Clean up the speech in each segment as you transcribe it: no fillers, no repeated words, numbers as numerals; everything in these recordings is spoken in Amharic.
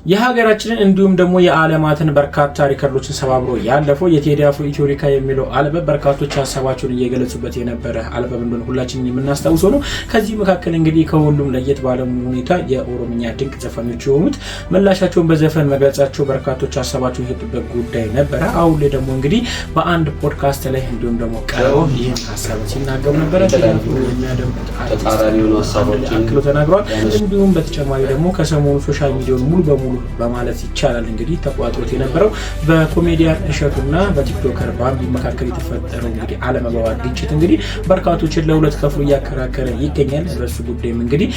የሀገራችንን እንዲሁም ደግሞ የዓለማትን በርካታ ሪከርዶችን ሰባብሮ ያለፈው የቴዲ አፍሮ ኢትዮሪካ የሚለው አልበም በርካቶች ሀሳባቸውን እየገለጹበት የነበረ አልበም እንደሆነ ሁላችንም የምናስታውሰው ነው። ከዚህ መካከል እንግዲህ ከሁሉም ለየት ባለ ሁኔታ የኦሮምኛ ድንቅ ዘፋኞች የሆኑት ምላሻቸውን በዘፈን መግለጻቸው በርካቶች ሀሳባቸውን የሰጡበት ጉዳይ ነበረ። አሁን ላይ ደግሞ እንግዲህ በአንድ ፖድካስት ላይ እንዲሁም ደግሞ ቀርበው ይህን ሀሳብ ሲናገሩ ነበረ። የሚያደምጡት አክሎ ተናግሯል። እንዲሁም በተጨማሪ ደግሞ ከሰሞኑ ሶሻል ሚዲያውን ሙሉ በሙሉ በማለት ይቻላል እንግዲህ ተቋጥሮት የነበረው በኮሜዲያን እሸቱና በቲክቶከር ባምቢ መካከል የተፈጠረው እንግዲህ አለመግባባት ግጭት እንግዲህ በርካቶችን ለሁለት ከፍሎ እያከራከረ ይገኛል። በሱ ጉዳይም እንግዲህ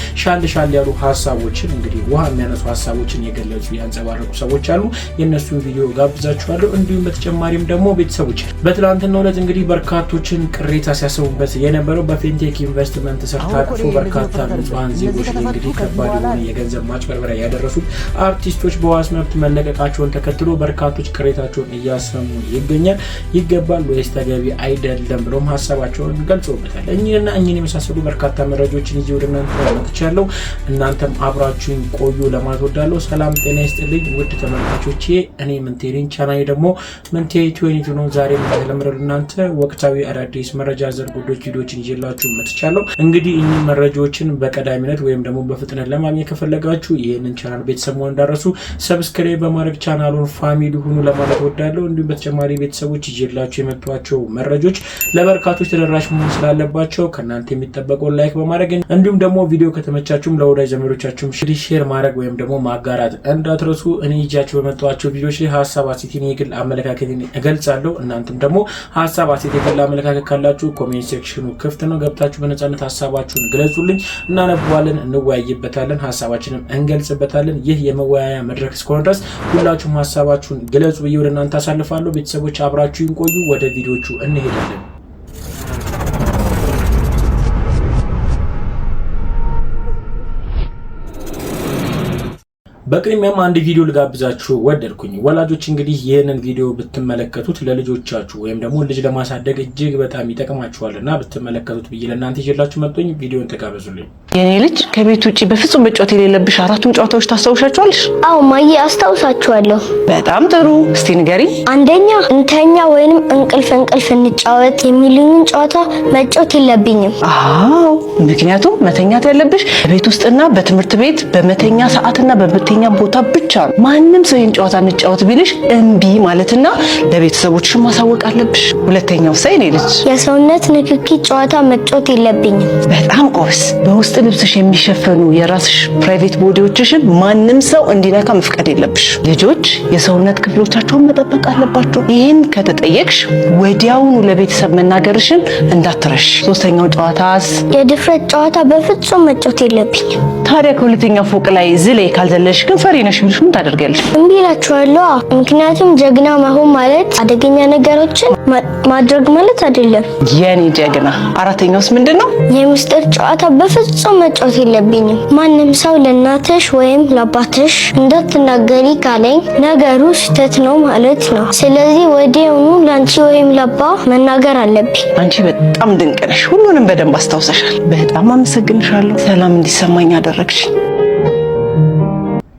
ሻል ያሉ ሀሳቦችን እንግዲህ ውሃ የሚያነሱ ሀሳቦችን የገለጹ ያንጸባረቁ ሰዎች አሉ። የነሱን ቪዲዮ ጋብዛችኋለሁ። እንዲሁም በተጨማሪም ደግሞ ቤተሰቦች በትላንትናው ዕለት እንግዲህ በርካቶችን ቅሬታ ሲያሰቡበት የነበረው በፊንቴክ ኢንቨስትመንት ሰርታቅፎ በርካታ ንጹሃን ዜጎች እንግዲህ ከባድ የሆነ የገንዘብ ማጭበርበሪያ ያደረሱት አርቲስቶች በዋስ መብት መለቀቃቸውን ተከትሎ በርካቶች ቅሬታቸውን እያሰሙ ይገኛል። ይገባል ወይስ ተገቢ አይደለም ብሎም ሀሳባቸውን ገልጸውበታል። እኚህና እኚህን የመሳሰሉ በርካታ መረጃዎችን ይዤ ወደ እናንተ መጥቻለሁ። እናንተም አብራችሁን ቆዩ ለማለት ወዳለሁ። ሰላም ጤና ይስጥልኝ ውድ ተመልካቾቼ፣ እኔ ምንቴሪን ቻናሌ ደግሞ ምንቴ 22 ነው። ዛሬ እንደተለመደው እናንተ ወቅታዊ አዳዲስ መረጃ ዘር ጉዳዮች ቪዲዮዎችን ይዤላችሁ መጥቻለሁ። እንግዲህ እኚህ መረጃዎችን በቀዳሚነት ወይም ደግሞ በፍጥነት ለማግኘት ከፈለጋችሁ ይሄንን ቻናል ቤተሰብ መሆን እንዳረሱ ሰብስክራይብ በማድረግ ቻናሉን ፋሚሊ ሁኑ ለማለት ወዳለሁ። እንዲሁም በተጨማሪ ቤተሰቦች ይዤላችሁ የመጥቷቸው መረጃዎች ለበርካቶች ተደራሽ መሆን ስላለባቸው ከእናንተ የሚጠበቀው ላይክ በማድረግ እንዲሁም ደግሞ ቪዲዮ ከተመቻችሁም ለወዳጅ ዘመዶቻችሁም ሼር ማድረግ ወይም ደግሞ ማጋራት እንዳትረሱ። እኔ ይዣችሁ በመጥቷቸው ቪዲዮዎች ላይ ሀሳብ አስተያየት የግል አመለካከቴን እገልጻለሁ። እናንተም ደግሞ ሀሳብ አስተያየት የግል አመለካከት ካላችሁ ኮሜንት ሴክሽኑ ክፍት ነው፣ ገብታችሁ በነጻነት ሀሳባችሁን ግለጹልኝ። እናነባዋለን፣ እንወያይበታለን፣ ሀሳባችንን እንገልጽበታለን። ይህ የመወያያ መድረክ እስከሆነ ድረስ ሁላችሁም ሀሳባችሁን ግለጹ ብዬ ወደ እናንተ አሳልፋለሁ። ቤተሰቦች አብራችሁን ቆዩ። ወደ ቪዲዮቹ እንሄዳለን። በቅድሚያም አንድ ቪዲዮ ልጋብዛችሁ ወደድኩኝ። ወላጆች እንግዲህ ይህንን ቪዲዮ ብትመለከቱት ለልጆቻችሁ ወይም ደግሞ ልጅ ለማሳደግ እጅግ በጣም ይጠቅማችኋልና ብትመለከቱት ብዬ ለእናንተ ይዤላችሁ መጥቶኝ ቪዲዮን ተጋበዙልኝ። የኔ ልጅ ከቤት ውጪ በፍጹም መጫወት የሌለብሽ አራቱን ጨዋታዎች ታስታውሻቸዋለሽ? አዎ ማዬ አስታውሳቸዋለሁ። በጣም ጥሩ። እስቲ ንገሪኝ። አንደኛ እንተኛ ወይንም እንቅልፍ እንጫወት የሚሉኝን ጨዋታ መጫወት የለብኝም። አዎ ምክንያቱም መተኛት ያለብሽ ቤት ውስጥና በትምህርት ቤት በመተኛ ሰዓትና በመተኛ ቦታ ብቻ ነው። ማንም ሰው ይህን ጨዋታ እንጫወት ቢልሽ እምቢ ማለትና ለቤተሰቦችሽ ማሳወቅ አለብሽ። ሁለተኛው የኔ ልጅ የሰውነት ንክኪ ጨዋታ መጫወት የለብኝም። በጣም ቆስ በውስጥ ልብስሽ የሚሸፈኑ የራስሽ ፕራይቬት ቦዲዎችሽን ማንም ሰው እንዲነካ መፍቀድ የለብሽ። ልጆች የሰውነት ክፍሎቻቸውን መጠበቅ አለባቸው። ይህን ከተጠየቅሽ ወዲያውኑ ለቤተሰብ መናገርሽን እንዳትረሽ። ሶስተኛው ጨዋታስ የድፍረት ጨዋታ በፍጹም መጫወት የለብኝም። ታዲያ ከሁለተኛው ፎቅ ላይ ዝሌ ካልዘለሽ ግን ፈሪ ነሽ ቢልሽ ምን ታደርጊያለሽ? እምቢ እላችኋለሁ። ምክንያቱም ጀግና መሆን ማለት አደገኛ ነገሮችን ማድረግ ማለት አይደለም። የኔ ጀግና። አራተኛውስ ምንድነው? የምስጢር ጨዋታ በፍጹም መጫወት የለብኝም። ማንም ሰው ለእናትሽ ወይም ለአባትሽ እንዳትናገሪ ካለኝ ነገሩ ስህተት ነው ማለት ነው። ስለዚህ ወዲያውኑ ለአንቺ ወይም ለአባ መናገር አለብኝ። አንቺ በጣም ድንቅ ነሽ። ሁሉንም በደንብ አስታውሰሻል። በጣም አመሰግንሻለሁ። ሰላም እንዲሰማኝ አደረግሽ።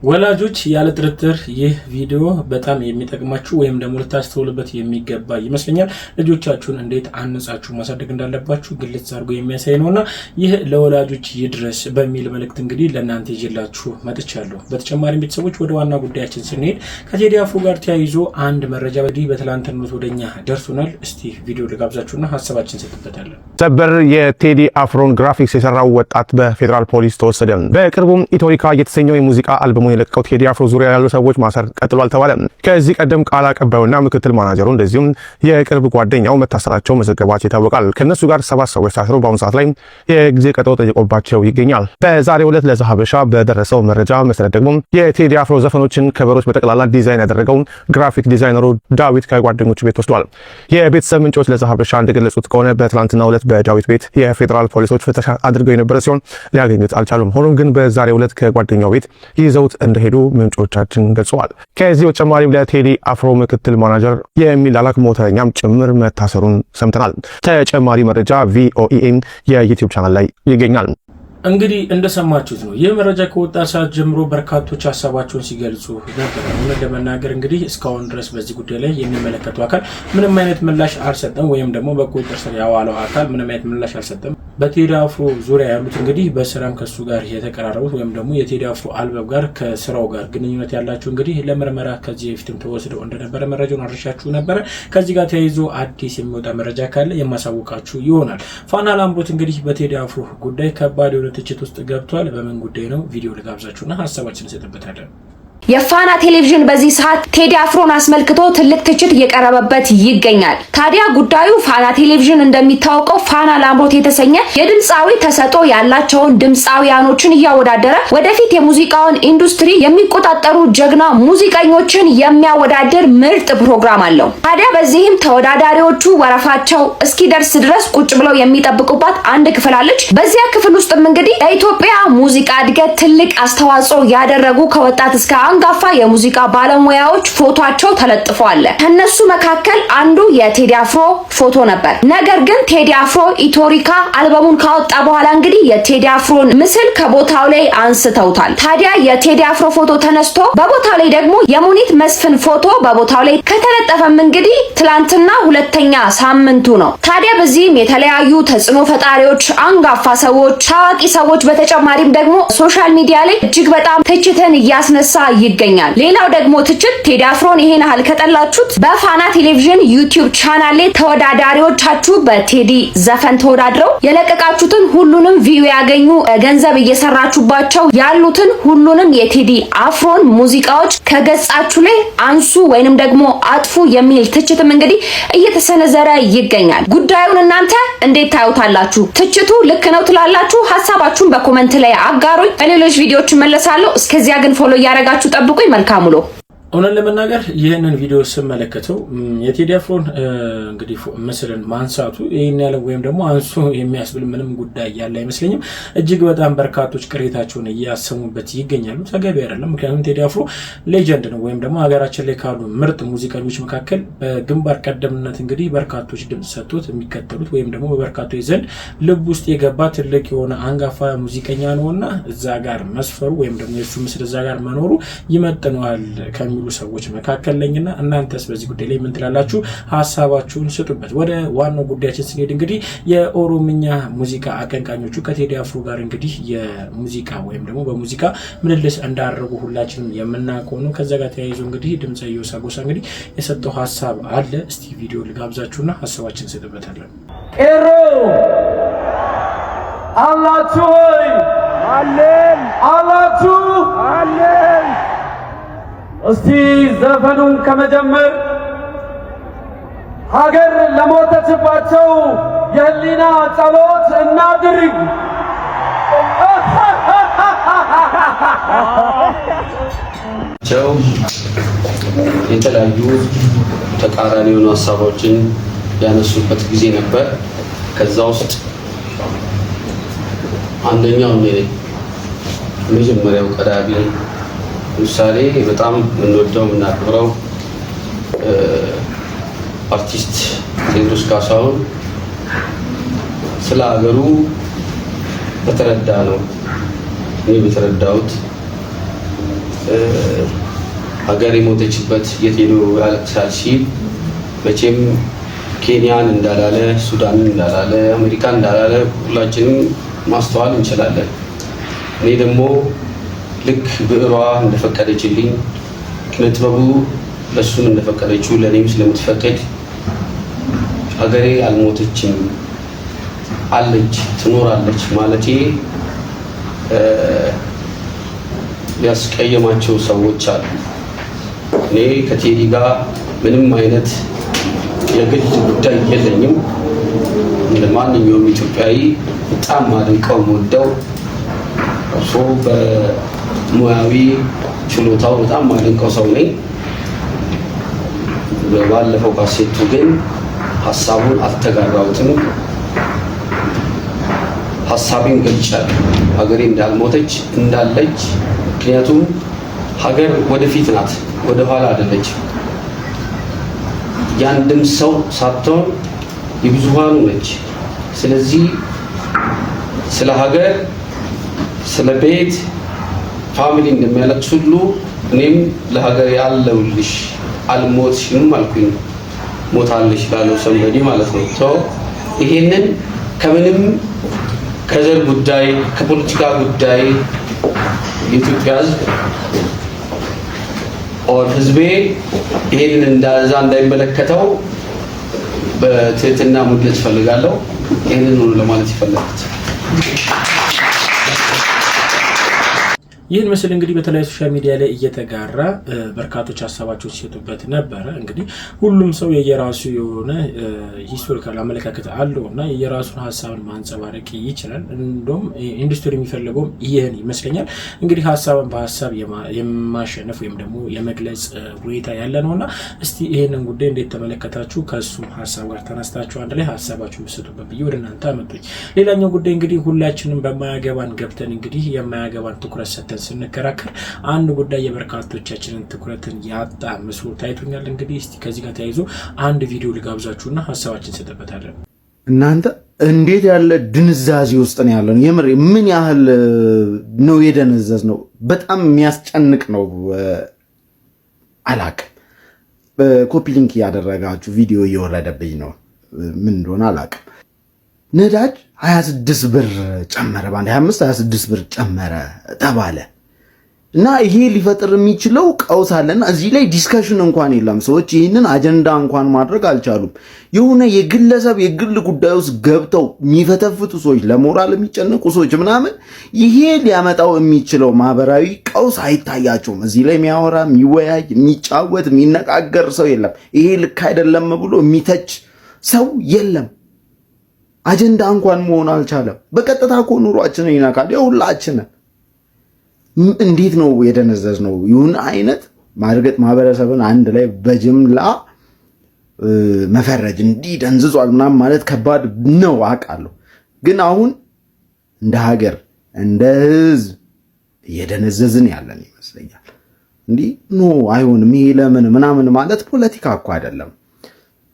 ወላጆች ያለ ጥርጥር ይህ ቪዲዮ በጣም የሚጠቅማችሁ ወይም ደግሞ ልታስተውሉበት የሚገባ ይመስለኛል። ልጆቻችሁን እንዴት አንጻችሁ ማሳደግ እንዳለባችሁ ግልጽ አድርጎ የሚያሳይ ነውና ይህ ለወላጆች ይድረስ በሚል መልእክት እንግዲህ ለእናንተ ይዤላችሁ መጥቻለሁ። በተጨማሪም ቤተሰቦች ወደ ዋና ጉዳያችን ስንሄድ ከቴዲ አፍሮ ጋር ተያይዞ አንድ መረጃ በትላንትናው ወደኛ ደርሶናል። እስቲ ቪዲዮ ልጋብዛችሁና ሀሳባችን ሰጥተታለን። ሰበር የቴዲ አፍሮን ግራፊክስ የሰራው ወጣት በፌዴራል ፖሊስ ተወሰደ። በቅርቡም ኢትዮሪካ የተሰኘው የሙዚቃ አልበሙ የለቀቀው ቴዲ አፍሮ ዙሪያ ያሉ ሰዎች ማሰር ቀጥሏል ተባለ። ከዚህ ቀደም ቃል አቀባዩና ምክትል ማናጀሩ እንደዚሁም የቅርብ ጓደኛው መታሰራቸው መዘገባቸው ይታወቃል። ከነሱ ጋር 7 ሰዎች ታስረው በአሁኑ ሰዓት ላይ የጊዜ ቀጠሮ ጠይቆባቸው ይገኛል። በዛሬው ዕለት ለዛሀበሻ በደረሰው መረጃ መሰረት ደግሞ የቴዲ አፍሮ ዘፈኖችን ከበሮች በጠቅላላ ዲዛይን ያደረገውን ግራፊክ ዲዛይነሩ ዳዊት ከጓደኞቹ ቤት ወስዷል። የቤተሰብ ምንጮች ለዛሀበሻ እንደገለጹት ከሆነ በትላንትናው ዕለት በዳዊት ቤት የፌዴራል ፖሊሶች ፍተሻ አድርገው የነበረ ሲሆን ሊያገኙት አልቻሉም። ሆኖም ግን በዛሬው ዕለት ከጓደኛው ቤት ይዘውት እንደሄዱ ምንጮቻችን ገልጸዋል። ከዚህ በተጨማሪም ለቴዲ አፍሮ ምክትል ማናጀር የሚላላክ ሞተረኛም ጭምር መታሰሩን ሰምተናል። ተጨማሪ መረጃ ቪኦኤን የዩቲዩብ ቻናል ላይ ይገኛል። እንግዲህ እንደሰማችሁት ነው። ይህ መረጃ ከወጣ ሰዓት ጀምሮ በርካቶች ሀሳባቸውን ሲገልጹ ነበር። እውነት ለመናገር እንግዲህ እስካሁን ድረስ በዚህ ጉዳይ ላይ የሚመለከቱ አካል ምንም አይነት ምላሽ አልሰጠም፣ ወይም ደግሞ በቁጥጥር ስር ያዋለው አካል ምንም አይነት ምላሽ አልሰጠም። በቴዲ አፍሮ ዙሪያ ያሉት እንግዲህ በስራም ከሱ ጋር የተቀራረቡት ወይም ደግሞ የቴዲ አፍሮ አልበም ጋር ከስራው ጋር ግንኙነት ያላቸው እንግዲህ ለምርመራ ከዚህ በፊትም ተወስደው እንደነበረ መረጃውን አርሻችሁ ነበረ። ከዚህ ጋር ተያይዞ አዲስ የሚወጣ መረጃ ካለ የማሳውቃችሁ ይሆናል። ፋና ላምሮት እንግዲህ በቴዲ አፍሮ ጉዳይ ከባድ የሆነ ትችት ውስጥ ገብቷል። በምን ጉዳይ ነው? ቪዲዮ ልጋብዛችሁና ሀሳባችንን እንሰጥበታለን። የፋና ቴሌቪዥን በዚህ ሰዓት ቴዲ አፍሮን አስመልክቶ ትልቅ ትችት እየቀረበበት ይገኛል። ታዲያ ጉዳዩ ፋና ቴሌቪዥን እንደሚታወቀው ፋና ላምሮት የተሰኘ የድምፃዊ ተሰጦ ያላቸውን ድምፃዊያኖችን እያወዳደረ ወደፊት የሙዚቃውን ኢንዱስትሪ የሚቆጣጠሩ ጀግና ሙዚቀኞችን የሚያወዳድር ምርጥ ፕሮግራም አለው። ታዲያ በዚህም ተወዳዳሪዎቹ ወረፋቸው እስኪደርስ ድረስ ቁጭ ብለው የሚጠብቁባት አንድ ክፍል አለች። በዚያ ክፍል ውስጥም እንግዲህ ለኢትዮጵያ ሙዚቃ እድገት ትልቅ አስተዋጽኦ ያደረጉ ከወጣት እስከ አንጋፋ የሙዚቃ ባለሙያዎች ፎቶአቸው ተለጥፈዋል። ከነሱ መካከል አንዱ የቴዲ አፍሮ ፎቶ ነበር። ነገር ግን ቴዲ አፍሮ ኢትዮሪካ አልበሙን ካወጣ በኋላ እንግዲህ የቴዲ አፍሮን ምስል ከቦታው ላይ አንስተውታል። ታዲያ የቴዲ አፍሮ ፎቶ ተነስቶ በቦታው ላይ ደግሞ የሙኒት መስፍን ፎቶ በቦታው ላይ ከተለጠፈም እንግዲህ ትላንትና ሁለተኛ ሳምንቱ ነው። ታዲያ በዚህም የተለያዩ ተጽዕኖ ፈጣሪዎች፣ አንጋፋ ሰዎች፣ ታዋቂ ሰዎች በተጨማሪም ደግሞ ሶሻል ሚዲያ ላይ እጅግ በጣም ትችትን እያስነሳ ይገኛል። ሌላው ደግሞ ትችት ቴዲ አፍሮን ይሄን ያህል ከጠላችሁት በፋና ቴሌቪዥን ዩቲዩብ ቻናል ላይ ተወዳዳሪዎቻችሁ በቴዲ ዘፈን ተወዳድረው የለቀቃችሁትን ሁሉንም ቪው ያገኙ ገንዘብ እየሰራችሁባቸው ያሉትን ሁሉንም የቴዲ አፍሮን ሙዚቃዎች ከገጻችሁ ላይ አንሱ ወይንም ደግሞ አጥፉ የሚል ትችትም እንግዲህ እየተሰነዘረ ይገኛል። ጉዳዩን እናንተ እንዴት ታዩታላችሁ? ትችቱ ልክ ነው ትላላችሁ? ሀሳባችሁን በኮሜንት ላይ አጋሩኝ። በሌሎች ቪዲዮዎች መለሳለሁ። እስከዚያ ግን ፎሎ እያደረጋችሁ ጠብቁኝ። መልካም ውሎ። እውነት ለመናገር ይህንን ቪዲዮ ስመለከተው የቴዲ አፍሮን እንግዲህ ምስልን ማንሳቱ ይህን ያለ ወይም ደግሞ አንሱ የሚያስብል ምንም ጉዳይ ያለ አይመስለኝም። እጅግ በጣም በርካቶች ቅሬታቸውን እያሰሙበት ይገኛሉ። ተገቢ አይደለም። ምክንያቱም ቴዲ አፍሮ ሌጀንድ ነው፣ ወይም ደግሞ ሀገራችን ላይ ካሉ ምርጥ ሙዚቀኞች መካከል በግንባር ቀደምነት እንግዲህ በርካቶች ድምጽ ሰጥቶት የሚከተሉት ወይም ደግሞ በበርካቶች ዘንድ ልብ ውስጥ የገባ ትልቅ የሆነ አንጋፋ ሙዚቀኛ ነውና እዛ ጋር መስፈሩ ወይም ደግሞ የሱ ምስል እዛ ጋር መኖሩ ይመጥነዋል ከሚ ሰዎች መካከል ለኝና እናንተስ በዚህ ጉዳይ ላይ ምን ትላላችሁ? ሀሳባችሁን ስጡበት። ወደ ዋናው ጉዳያችን ስንሄድ እንግዲህ የኦሮምኛ ሙዚቃ አቀንቃኞቹ ከቴዲ አፍሮ ጋር እንግዲህ የሙዚቃ ወይም ደግሞ በሙዚቃ ምልልስ እንዳደረጉ ሁላችንም የምናውቀው ነው። ከዛ ጋር ተያይዞ እንግዲህ ድምጻዊ ዮሳ ጎሳ እንግዲህ የሰጠው ሀሳብ አለ። እስቲ ቪዲዮ ልጋብዛችሁና ሀሳባችንን ስጡበታለን። ኤሮ አላችሁ ወይ? አለን። አላችሁ? አለን። እስቲ ዘፈኑን ከመጀመር ሀገር ለሞተችባቸው የህሊና ጸሎት እናድርግ። የተለያዩ ተቃራኒ የሆኑ ሀሳቦችን ያነሱበት ጊዜ ነበር። ከዛ ውስጥ አንደኛው መጀመሪያው ቀዳሚ ምሳሌ በጣም እንወደው እናክብረው አርቲስት ቴዎድሮስ ካሳሁን ስለ ሀገሩ በተረዳ ነው። እኔ በተረዳሁት ሀገር የሞተችበት የት ሄዶ ያለቅሳል ሲል መቼም ኬንያን እንዳላለ፣ ሱዳንን እንዳላለ፣ አሜሪካን እንዳላለ ሁላችንም ማስተዋል እንችላለን። እኔ ደግሞ ልክ ብዕሯ እንደፈቀደችልኝ ኪነጥበቡ ለሱም እንደፈቀደችው ለኔም ስለምትፈቅድ ሀገሬ አልሞተችም አለች ትኖራለች ማለቴ ያስቀየማቸው ሰዎች አሉ። እኔ ከቴዲ ጋር ምንም አይነት የግል ጉዳይ የለኝም። ለማንኛውም ኢትዮጵያዊ በጣም ማድንቀው ወደው ሰው በሙያዊ ችሎታው በጣም ማድንቀው ሰው ነኝ። ባለፈው ካሴቱ ግን ሀሳቡን አልተጋራሁትም። ሀሳቤን ገልጫለሁ። ሀገሬ እንዳልሞተች እንዳለች፣ ምክንያቱም ሀገር ወደፊት ናት፣ ወደ ኋላ አይደለች። ያንድም ሰው ሳትሆን የብዙሃኑ ነች። ስለዚህ ስለ ሀገር ስለ ቤት ፋሚሊ እንደሚያለቅስ ሁሉ እኔም ለሀገር ያለውልሽ አልሞትሽም አልኩኝ። ሞታለሽ ላለው ሰንበዲ ማለት ነው። ይሄንን ከምንም ከዘር ጉዳይ ከፖለቲካ ጉዳይ የኢትዮጵያ ሕዝብ ህዝቤ ይሄንን እንዳዛ እንዳይመለከተው በትህትና መግለጽ ፈልጋለሁ። ይሄንን ነው ለማለት ይፈልጋል። ይህን ምስል እንግዲህ በተለያዩ ሶሻል ሚዲያ ላይ እየተጋራ በርካቶች ሀሳባቸውን ሲሰጡበት ነበረ። እንግዲህ ሁሉም ሰው የየራሱ የሆነ ሂስቶሪካል አመለካከት አለው እና የየራሱን ሀሳብን ማንጸባረቅ ይችላል። እንደውም ኢንዱስትሪ የሚፈልገውም ይህን ይመስለኛል። እንግዲህ ሀሳብን በሀሳብ የማሸነፍ ወይም ደግሞ የመግለጽ ሁኔታ ያለ ነውና እስቲ ይህንን ጉዳይ እንዴት ተመለከታችሁ? ከሱም ሀሳብ ጋር ተነስታችሁ አንድ ላይ ሀሳባችሁን ብትሰጡበት ብዬ ወደ እናንተ አመጡኝ። ሌላኛው ጉዳይ እንግዲህ ሁላችንም በማያገባን ገብተን እንግዲህ የማያገባን ትኩረት ሰጥተን ስንከራከር አንድ ጉዳይ የበርካቶቻችንን ትኩረትን ያጣ መስሎ ታይቶኛል። እንግዲህ እስቲ ከዚህ ጋር ተያይዞ አንድ ቪዲዮ ልጋብዛችሁና ሀሳባችን እንሰጥበታለን። እናንተ እንዴት ያለ ድንዛዜ ውስጥ ነው ያለው? የምር ምን ያህል ነው የደነዘዝ ነው? በጣም የሚያስጨንቅ ነው። አላቅም። በኮፒ ሊንክ ያደረጋችሁ ቪዲዮ እየወረደብኝ ነው። ምን እንደሆነ አላቅም። ነዳጅ 26 ብር ጨመረ፣ ባንድ 25 26 ብር ጨመረ ተባለ እና ይሄ ሊፈጥር የሚችለው ቀውስ አለና እዚህ ላይ ዲስከሽን እንኳን የለም። ሰዎች ይህንን አጀንዳ እንኳን ማድረግ አልቻሉም። የሆነ የግለሰብ የግል ጉዳይ ውስጥ ገብተው የሚፈተፍቱ ሰዎች፣ ለሞራል የሚጨነቁ ሰዎች ምናምን ይሄ ሊያመጣው የሚችለው ማህበራዊ ቀውስ አይታያቸውም። እዚህ ላይ የሚያወራ የሚወያይ የሚጫወት የሚነጋገር ሰው የለም። ይሄ ልክ አይደለም ብሎ የሚተች ሰው የለም። አጀንዳ እንኳን መሆን አልቻለም። በቀጥታ እኮ ኑሯችንን ይነካል የሁላችንን። እንዴት ነው የደነዘዝ ነው? ይሁን አይነት ማርገጥ ማህበረሰብን አንድ ላይ በጅምላ መፈረጅ እንዲህ ደንዝዟል ምናምን ማለት ከባድ ነው አውቃለሁ። ግን አሁን እንደ ሀገር እንደ ህዝብ እየደነዘዝን ያለን ይመስለኛል። እንዲህ ኖ አይሆንም ይሄ ለምን ምናምን ማለት ፖለቲካ እኮ አይደለም።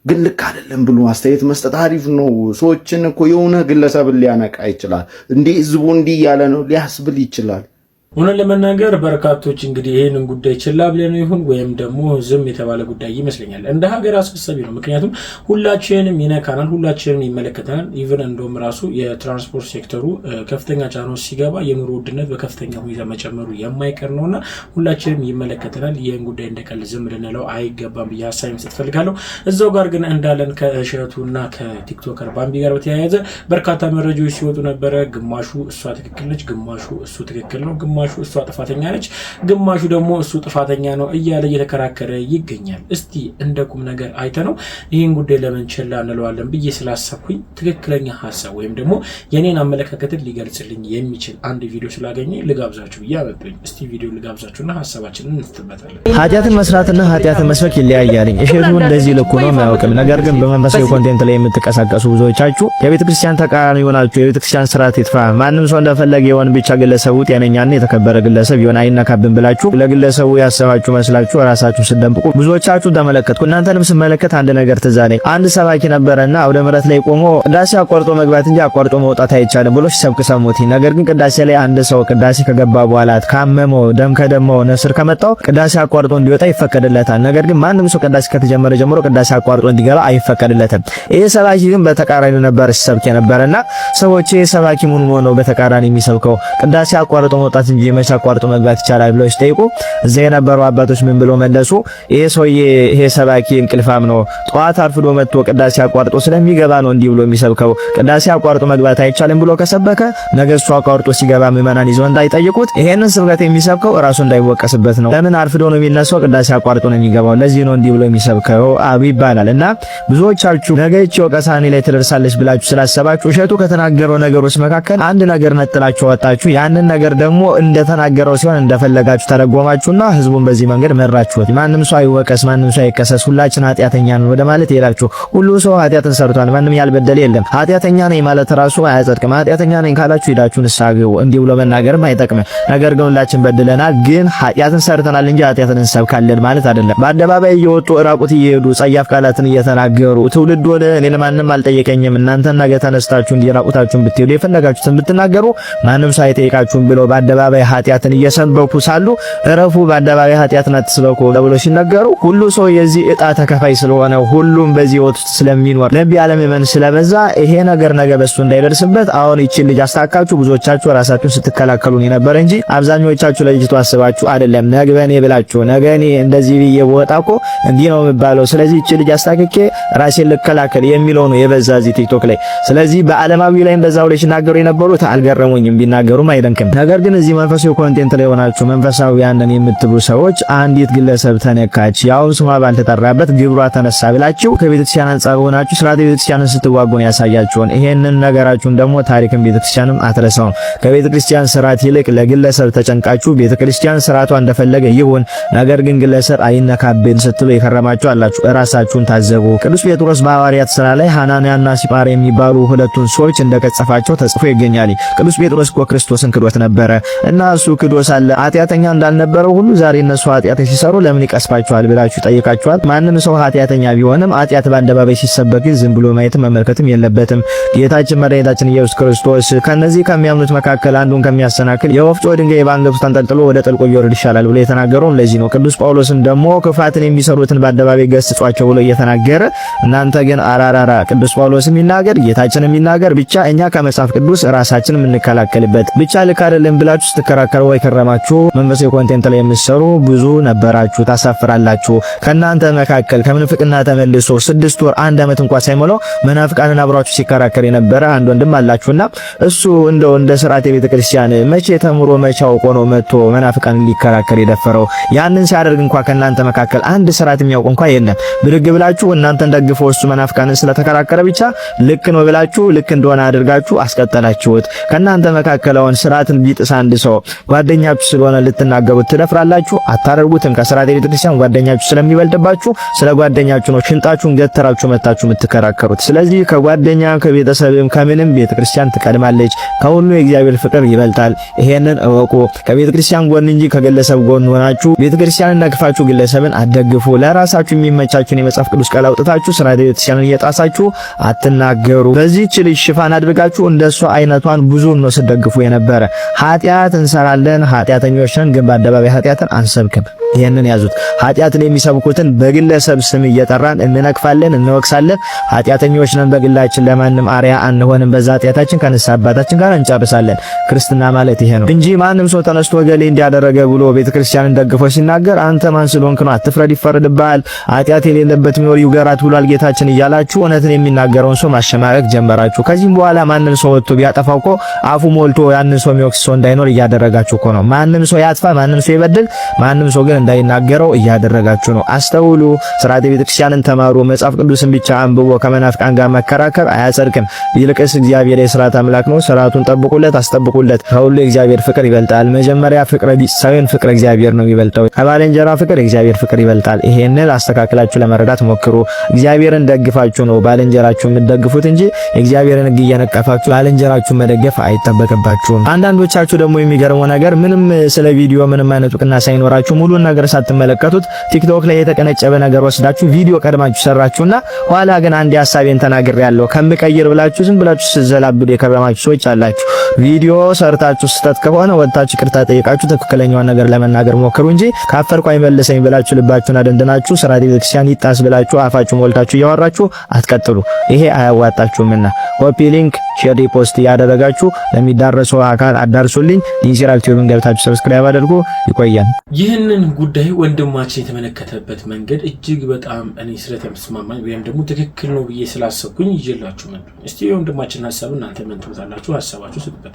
ግን ልክ አይደለም ብሎ አስተያየት መስጠት አሪፍ ነው። ሰዎችን እኮ የሆነ ግለሰብን ሊያነቃ ይችላል። እንዲህ ህዝቡ እንዲህ እያለ ነው ሊያስብል ይችላል። ሆነ ለመናገር በርካቶች እንግዲህ ይሄንን ጉዳይ ችላ ብለን ይሁን ወይም ደግሞ ዝም የተባለ ጉዳይ ይመስለኛል እንደ ሀገር አሳሳቢ ነው። ምክንያቱም ሁላችንም ይነካናል፣ ሁላችንም ይመለከተናል። ኢቭን እንደውም ራሱ የትራንስፖርት ሴክተሩ ከፍተኛ ጫና ውስጥ ሲገባ የኑሮ ውድነት በከፍተኛ ሁኔታ መጨመሩ የማይቀር ነውና ሁላችንም ይመለከተናል። ይህን ጉዳይ እንደቀል ዝም ልንለው አይገባም ብዬ ሀሳብ መስጠት ፈልጋለሁ። እዛው ጋር ግን እንዳለን ከእሸቱና ከቲክቶከር ባምቢ ጋር በተያያዘ በርካታ መረጃዎች ሲወጡ ነበረ። ግማሹ እሷ ትክክል ነች፣ ግማሹ እሱ ትክክል ነው፣ ግማሹ እሷ ጥፋተኛ ነች፣ ግማሹ ደግሞ እሱ ጥፋተኛ ነው እያለ እየተከራከረ ይገኛል። እስቲ እንደ ቁም ነገር አይተነው ይህን ጉዳይ ለምን ችላ እንለዋለን ብዬ ስላሰብኩኝ ትክክለኛ ሀሳብ ወይም ደግሞ የኔን አመለካከትን ሊገልጽልኝ የሚችል አንድ ቪዲዮ ስላገኘ ልጋብዛችሁ ብዬ አመጣኝ። እስቲ ቪዲዮ ልጋብዛችሁና ሀሳባችንን እንፍትበታለን። ኃጢአትን መስራትና ኃጢአትን መስበክ ይለያያልኝ። እሸቱ እንደዚህ ልኩ ነው የማያውቅም። ነገር ግን በመንፈሳዊ ኮንቴንት ላይ የምትቀሳቀሱ ብዙዎቻችሁ የቤተክርስቲያን ተቃራኒ ሆናችሁ የቤተክርስቲያን ስርዓት ይጥፋ፣ ማንም ሰው እንደፈለገ የሆን ብቻ ግለሰቡ ጤነኛና የተከበረ ግለሰብ ይሆን አይነካብን ብላችሁ ለግለሰቡ ያሰባችሁ መስላችሁ ራሳችሁ ስደብቁ ብዙዎቻችሁ ተመለከትኩ። እናንተንም ስመለከት አንድ ነገር ትዝ አለኝ። አንድ ሰባኪ ነበረና አውደ ምሕረት ላይ ቆሞ ቅዳሴ አቋርጦ መግባት እንጂ አቋርጦ መውጣት አይቻልም ብሎ ሲሰብክ ሰሙት። ነገር ግን ቅዳሴ ላይ አንድ ሰው ቅዳሴ ከገባ በኋላ ካመመው ደም ከደማው ነስር ከመጣው ቅዳሴ አቋርጦ እንዲወጣ ይፈቀድለታል። ነገር ግን ማንም ሰው ቅዳሴ ከተጀመረ ጀምሮ ቅዳሴ አቋርጦ እንዲገባ አይፈቀድለትም። ይሄ ሰባኪ ግን በተቃራኒ ነበር ሲሰብክ የነበረና ሰዎች ይሄ ሰባኪ ምን ሆኖ ነው በተቃራኒ የሚሰብከው? ቅዳሴ አቋርጦ መውጣት እንጂ መቼ አቋርጦ መግባት ይቻላል ብለው ሲጠይቁ እዚያ የነበሩ አባቶች ምን ብለው መለሱ? ይሄ ሰውዬ ይሄ ሰባኪ እንቅልፋም ነው፣ ጠዋት አርፍዶ መጥቶ ቅዳሴ አቋርጦ ስለሚገባ ነው እንዲህ ብሎ የሚሰብከው። ቅዳሴ አቋርጦ መግባት አይቻልም ብሎ ከሰበከ ነገ እሱ አቋርጦ ሲገባ ምዕመናን ይዘው እንዳይጠይቁት ይሄንን ስብከት የሚሰብከው ራሱ እንዳይወቀስበት ነው። ለምን አርፍዶ ነው የሚነሳው? ቅዳሴ አቋርጦ ነው የሚገባው። ለዚህ ነው እንዲህ ብሎ የሚሰብከው ይባላል። እና ብዙዎቻችሁ ነገ እቺ ወቀሳኔ ላይ ትደርሳለች ብላችሁ ስላሰባችሁ እሸቱ ከተናገረው ነገሮች መካከል አንድ ነገር ነጥላችሁ ወጣችሁ። ያንን ነገር ደግሞ እንደተናገረው ሲሆን እንደፈለጋችሁ ተረጎማችሁና ህዝቡን በዚህ መንገድ መራችሁት። ማንም ሰው አይወቀስ፣ ማንም ሰው አይከሰስ፣ ሁላችን ኃጢአተኛ ነን ወደ ማለት ይላችሁ። ሁሉ ሰው ኃጢአትን ሰርቷል፣ ማንም ያልበደለ የለም። ኃጢአተኛ ነኝ ማለት ራሱ አያጸድቅም። ኃጢአተኛ ነኝ ካላችሁ ሄዳችሁ ንስሐ ግቡ። እንዲህ ብሎ መናገርም አይጠቅምም። ነገር ግን ሁላችን በድለናል፣ ግን ኃጢአትን ሰርተናል እንጂ ኃጢአትን እንሰብካለን ማለት አይደለም። በአደባባይ እየወጡ ራቁት እየሄዱ ጸያፍ ቃላትን እየተናገሩ ትውልድ ወደ እኔ ማንም አልጠየቀኝም እናንተ ነገ ተነስታችሁ እንዲራቁታችሁን ብትሄዱ የፈለጋችሁትን ብትናገሩ ማንም ሰው አይጠይቃችሁም ብለው በአደባባይ ኃጢአትን እየሰበኩ ሳሉ እረፉ በአደባባይ ኃጢአትን አትስበኩ ብሎ ሲናገሩ ሁሉ ሰው የዚህ ዕጣ ተከፋይ ስለሆነ ሁሉም በዚህ ህይወት ስለሚኖር ለቢ ዓለም የመን ስለበዛ ይሄ ነገር ነገ በሱ እንዳይደርስበት አሁን ይቺ ልጅ አስታካችሁ ብዙዎቻችሁ ራሳችሁን ስትከላከሉን የነበረ እንጂ አብዛኞቻችሁ ለልጅቱ አስባችሁ አይደለም። ነገ በኔ ብላችሁ ነገ እኔ እንደዚህ ብዬ ወጣኮ እንዲህ ነው የሚባለው ስለዚህ ይቺ ልጅ አስታክኬ ራሴን ልከላከል የሚለው ነው የበዛ እዚህ ቲክቶክ ላይ። ስለዚህ በዓለማዊ ላይ እንደዛው ላይ ሲናገሩ የነበሩት አልገረሙኝም፣ ቢናገሩም አይደንቅም። ነገር ግን እዚህ መንፈሳዊ ኮንቴንት ላይ ሆናችሁ መንፈሳዊያንን የምትሉ ሰዎች አንዲት ግለሰብ ተነካች፣ ያው ስሟ ባልተጠራበት ግብሯ ተነሳ ብላችሁ ከቤተክርስቲያን አንጻር ሆናችሁ ስርዓተ ቤተክርስቲያንን ስትዋጉን ያሳያችሁን። ይሄንን ነገራችሁን ደግሞ ታሪክን ቤተክርስቲያንም አትረሳውም። ከቤተክርስቲያን ስርዓት ይልቅ ለግለሰብ ተጨንቃችሁ ቤተክርስቲያን ስርዓቷ እንደፈለገ ይሁን ነገር ግን ግለሰብ አይነካብን ስትሉ የከረማችሁ አላችሁ። እራሳችሁን ታዘቡ። ቅዱስ ጴጥሮስ በሐዋርያት ሥራ ላይ ሐናንያና ሲጳራ የሚባሉ ሁለቱን ሰዎች እንደቀጸፋቸው ተጽፎ ይገኛል። ቅዱስ ጴጥሮስ እኮ ክርስቶስን ክዶት ነበረ እና እሱ ክዶ ሳለ ኃጢአተኛ እንዳልነበረው ሁሉ ዛሬ እነሱ ኃጢአት ሲሰሩ ለምን ይቀስፋቸዋል ብላችሁ ጠይቃችኋል። ማንም ሰው ኃጢአተኛ ቢሆንም ኃጢአት በአደባባይ ሲሰበክ ዝም ብሎ ማየትም መመልከትም የለበትም። ጌታችን መድኃኒታችን ኢየሱስ ክርስቶስ ከነዚህ ከሚያምኑት መካከል አንዱን ከሚያሰናክል የወፍጮ ድንጋይ በአንገቱ ተንጠልጥሎ ወደ ጥልቁ ይወርድ ይሻላል ብሎ የተናገረው ለዚህ ነው። ቅዱስ ጳውሎስም ደግሞ ክፋትን የሚሰሩትን በአደባባይ ገስጿቸው ብሎ እየተናገረ እናንተ ግን አራራራ ቅዱስ ጳውሎስም ይናገር ጌታችንም ይናገር ብቻ እኛ ከመጽሐፍ ቅዱስ ራሳችንን የምንከላከልበት ብቻ ልክ አይደለም ብላችሁ ስትከራከሩ ወይ ከረማችሁ መንፈሳዊ ኮንቴንት ላይ የምትሰሩ ብዙ ነበራችሁ፣ ታሳፍራላችሁ። ከናንተ መካከል ከምንፍቅና ተመልሶ 6 ወር 1 ዓመት እንኳን ሳይሞላው መናፍቃንን አብራችሁ ሲከራከር የነበረ አንድ ወንድም አላችሁና እሱ እንደው እንደ ስርዓተ ቤተክርስቲያን መቼ ተምሮ መቼ አውቆ ነው መጥቶ መናፍቃንን ሊከራከር የደፈረው? ያንን ሲያደርግ እንኳን ከናንተ መካከል አንድ ስርዓት የሚያውቅ እንኳን የለም። ብድግ ብላችሁ እናንተን ደግፎ እሱ መናፍቃንን ስለተከራከረ ብቻ ልክ ነው ብላችሁ ልክ እንደሆነ አድርጋችሁ አስቀጠላችሁት። ከናንተ መካከል አሁን ስርዓትን ቢጥስ አንድ ሰው ጓደኛችሁ ስለሆነ ልትናገሩት ትደፍራላችሁ? አታደርጉትም። ከስርዓተ ቤተክርስቲያን ጓደኛችሁ ስለሚበልጥባችሁ ስለ ጓደኛችሁ ነው ሽንጣችሁን ገተራችሁ መታችሁ የምትከራከሩት። ስለዚህ ከጓደኛ ከቤተሰብም ከምንም ቤተክርስቲያን ትቀድማለች። ከሁሉ የእግዚአብሔር ፍቅር ይበልጣል። ይሄንን እወቁ። ከቤተክርስቲያን ጎን እንጂ ከግለሰብ ጎን ሆናችሁ ቤተክርስቲያንን ነቅፋችሁ ግለሰብን አትደግፉ። ለራሳችሁ የሚመቻችሁን የመጽሐፍ ቅዱስ ቃል አውጥታችሁ ስርዓተ ቤተክርስቲያንን እየጣሳችሁ አትናገሩ። በዚህች ልጅ ሽፋን አድርጋችሁ እንደሷ አይነቷን ብዙ ነው ስትደግፉ የነበረ። ኃጢአት እንሰራለን ኃጢአተኞች ነን፣ ግን በአደባባይ ኃጢአትን አንሰብክም። ይሄንን ያዙት። ኃጢአትን የሚሰብኩትን በግለሰብ ስም እየጠራን እንነቅፋለን፣ እንወቅሳለን። ኃጢአተኞች ነን በግላችን ለማንም አርያ አንሆንም። በዛ ኃጢአታችን ከንስሐ አባታችን ጋር እንጨርሳለን። ክርስትና ማለት ይሄ ነው እንጂ ማንም ሰው ተነስቶ ገሌ እንዲያደረገ ብሎ ቤተክርስቲያንን ደግፎ ሲናገር አንተ ማን ስለሆንክ ነው? አትፍረድ፣ ይፈረድብሃል። ኃጢአት የሌለበት ሚኖር ይውገራት ብሏል ጌታችን እያላችሁ እውነትን የሚናገረውን ሰው ማሸማቀቅ ጀመራችሁ። ከዚህም በኋላ ማንም ሰው ወጥቶ ቢያጠፋው እኮ አፉ ሞልቶ ያንን ሰው የሚወቅስ ሰው እንዳይኖር እያደረጋችሁ እኮ ነው። ማንም ሰው ያጥፋ፣ ማንም ሰው ይበድል፣ ማንም ሰው ግን እንዳይናገረው እያደረጋችሁ ነው። አስተውሉ። ስርዓተ ቤተክርስቲያንን ተማሩ። መጽሐፍ ቅዱስን ብቻ አንብቦ ከመናፍቃን ጋር መከራከር አያጸድቅም። ይልቅስ እግዚአብሔር የሥርዓት አምላክ ነው። ስርዓቱን ጠብቁለት፣ አስጠብቁለት። ከሁሉ የእግዚአብሔር ፍቅር ይበልጣል። መጀመሪያ ፍቅረ ቢጽ ሳይሆን ፍቅረ እግዚአብሔር ነው የሚበልጠው። ከባልንጀራ ፍቅር የእግዚአብሔር ፍቅር ይበልጣል። ይሄንን አስተካክላችሁ ለመረዳት ሞክሩ። እግዚአብሔርን ደግፋችሁ ነው ባልንጀራችሁ የምትደግፉት እንጂ እግዚአብሔርን ሕግ እየነቀፋችሁ ባልንጀራችሁን መደገፍ አይጠበቅባችሁም። አንዳንዶቻችሁ ደግሞ የሚገርመው ነገር ምንም ስለ ቪዲዮ ምንም አይነት እውቅና ሳይኖራችሁ ሙሉን ነገር ሳትመለከቱት ቲክቶክ ላይ የተቀነጨበ ነገር ወስዳችሁ ቪዲዮ ቀድማችሁ ሰራችሁና ኋላ ግን አንድ ሐሳቤን ተናግሬያለሁ ከምቀይር ብላችሁ ዝም ብላችሁ ስዘላብዱ የከረማችሁ ሰዎች አላችሁ። ቪዲዮ ሰርታችሁ ስተት ከሆነ ወጣችሁ ይቅርታ ጠይቃችሁ ትክክለኛውን ነገር ለመናገር ሞክሩ እንጂ ካፈርኩ አይመለሰኝ ብላችሁ ልባችሁን አደንድናችሁ ስርዓተ ቤተክርስቲያን ይጣስ ብላችሁ አፋችሁ ሞልታችሁ እያወራችሁ አትቀጥሉ። ይሄ አያዋጣችሁምና ኮፒ ሊንክ፣ ሼር፣ ሪፖስት ያደረጋችሁ ለሚዳረሰው አካል አዳርሱልኝ። ኢንሲራል ቲዩብን ገብታችሁ ሰብስክራይብ አድርጉ። ይቆያል። ይህንን ጉዳይ ወንድማችን የተመለከተበት መንገድ እጅግ በጣም እኔ ስለተስማማኝ ወይም ደግሞ ትክክል ነው ብዬ ስላሰብኩኝ ይዤላችሁ መጣሁ። እስቲ ወንድማችን ሐሳብ እናንተ ምን ትሉታላችሁ? ሐሳባችሁ ስጡበት።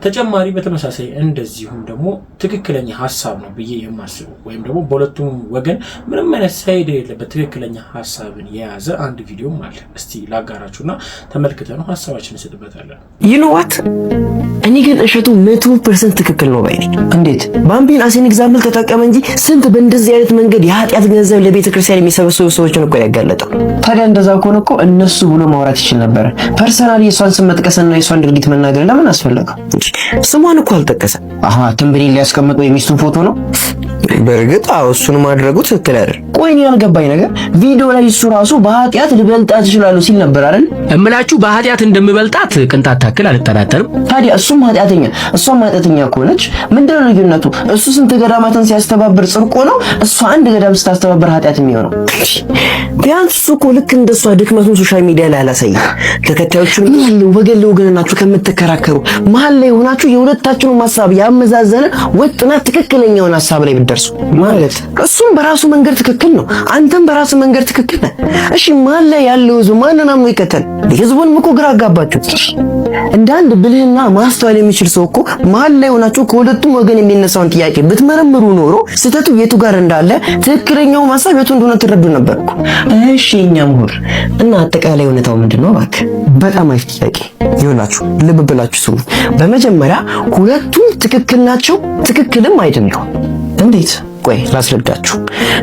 ተጨማሪ በተመሳሳይ እንደዚሁም ደግሞ ትክክለኛ ሐሳብ ነው ብዬ የማስበው ወይም ደግሞ በሁለቱም ወገን ምንም አይነት ሳይድ የሌለበት ትክክለኛ ሐሳብን የያዘ አንድ ቪዲዮም አለ። እስቲ ላጋራችሁና ተመልክተን ሐሳባችንን ስጡበታለን። ይኖዋት እኔ ግን እሸቱ 100% ትክክል ነው ባይ ነኝ። እንዴት ባምቢን አሴን ኤግዛምፕል ተጠቀመ እንጂ ስንት በእንደዚህ አይነት መንገድ የኃጢአት ገንዘብ ለቤተ ክርስቲያን የሚሰበስቡ ሰዎችን እኮ ያጋለጠው። ታዲያ እንደዛ ከሆነ እኮ እነሱ ብሎ ማውራት ይችል ነበር። ፐርሰናሊ የሷን ስም መጥቀስና የሷን ድርጊት መናገር ለምን አስፈለገ? ስሟን እኮ አልጠቀሰ። ትንብኔን ሊያስቀምጠው የሚስቱን ፎቶ ነው። በእርግጥ እሱን ማድረጉ ትክክል አይደል? ቆይ እኔ ያልገባኝ ነገር ቪዲዮ ላይ እሱ ራሱ በኃጢአት ልበልጣት እችላለሁ ሲል ነበር አይደል? እምላችሁ በኃጢአት እንደምበልጣት ቅንጣት ታክል አልጠራጠርም። ታዲያ እሱም ኃጢአተኛ እሷም ኃጢአተኛ ከሆነች ምንድነው ልዩነቱ? እሱ ስንት ገዳማትን ሲያስተባብር ጽድቅ ነው፣ እሷ አንድ ገዳም ስታስተባብር ኃጢአት የሚሆነው? ቢያንስ እሱ እኮ ልክ እንደሷ ድክመቱን ሶሻል ሚዲያ ላይ አላሳየም። ተከታዮቹን ምን ያለው ወገን ለወገናችሁ ከምትከራከሩ መሀል ላይ ሆናችሁ የሁለታችሁን ሐሳብ ያመዛዘነ ወጥና ትክክለኛውን ሐሳብ ላይ ብትደርሱ ማለት እሱም በራሱ መንገድ ትክክል ነው፣ አንተም በራሱ መንገድ ትክክል ነህ። እሺ መሀል ላይ ያለው ህዝብ ማንንም ነው ይከተል? ህዝቡን እኮ ግራ አጋባችሁ። እንደ አንድ ብልህና ማስተዋል የሚችል ሰው እኮ መሀል ላይ ሆናችሁ ከሁለቱም ወገን የሚነሳውን ጥያቄ ብትመረምሩ ኖሮ ስህተቱ የቱ ጋር እንዳለ ትክክለኛው ሐሳብ የቱ እንደሆነ ትረዱ ነበር እኮ። እሺ እኛ ምሁር እና አጠቃላይ እውነታው ምንድነው? እባክህ በጣም አሪፍ ጥያቄ ይሆናችሁ። ልብ ብላችሁ ስሙ። በመጀመሪያ ሁለቱም ትክክል ናቸው፣ ትክክልም አይደሉም። እንዴት? ቆይ ላስረዳችሁ።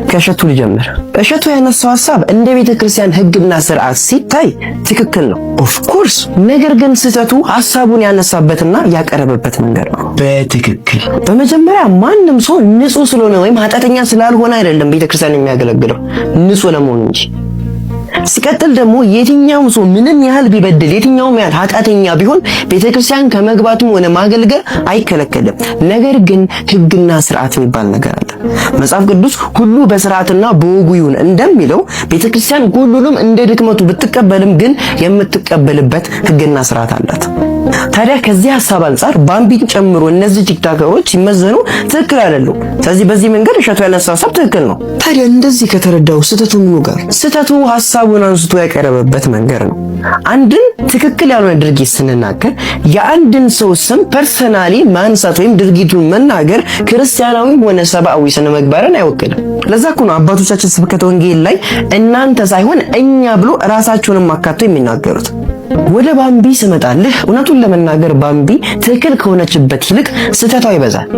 ከእሸቱ ልጀምር። እሸቱ ያነሳው ሐሳብ እንደ ቤተ ክርስቲያን ሕግና ስርዓት ሲታይ ትክክል ነው ኦፍ ኮርስ። ነገር ግን ስህተቱ ሐሳቡን ያነሳበትና ያቀረበበት መንገድ ነው። በትክክል በመጀመሪያ ማንም ሰው ንጹህ ስለሆነ ወይም ኃጢአተኛ ስላልሆነ አይደለም ቤተ ክርስቲያን የሚያገለግለው ንጹህ ለመሆኑ እንጂ። ሲቀጥል ደግሞ የትኛውም ሰው ምንም ያህል ቢበድል የትኛውም ያህል ኃጢአተኛ ቢሆን ቤተክርስቲያን ከመግባቱም ሆነ ማገልገል አይከለከልም። ነገር ግን ሕግና ስርዓት የሚባል ነገር አለ። መጽሐፍ ቅዱስ ሁሉ በስርዓትና በወጉ ይሁን እንደሚለው ቤተክርስቲያን ሁሉንም እንደ ድክመቱ ብትቀበልም ግን የምትቀበልበት ሕግና ስርዓት አላት። ታዲያ ከዚህ ሐሳብ አንፃር ባምቢን ጨምሮ እነዚህ ቲክቶከሮች ሲመዘኑ ትክክል አይደሉም። ስለዚህ በዚህ መንገድ እሸቱ ያነሳው ሐሳብ ትክክል ነው። ታዲያ እንደዚህ ከተረዳው ስህተቱ ምኑ ጋር? ስህተቱ ሐሳቡን አንስቶ ያቀረበበት መንገድ ነው። አንድን ትክክል ያልሆነ ድርጊት ስንናገር የአንድን ሰው ስም ፐርሰናሊ ማንሳት ወይም ድርጊቱን መናገር ክርስቲያናዊም ሆነ ሰብአዊ ስነ ምግባርን አይወክልም። ለዛ እኮ ነው አባቶቻችን ስብከተ ወንጌል ላይ እናንተ ሳይሆን እኛ ብሎ ራሳቸውንም አካቶ የሚናገሩት። ወደ ባምቢ ስመጣልህ እውነቱን ለመናገር ባምቢ ትክክል ከሆነችበት ይልቅ ስህተቷ ይበዛል።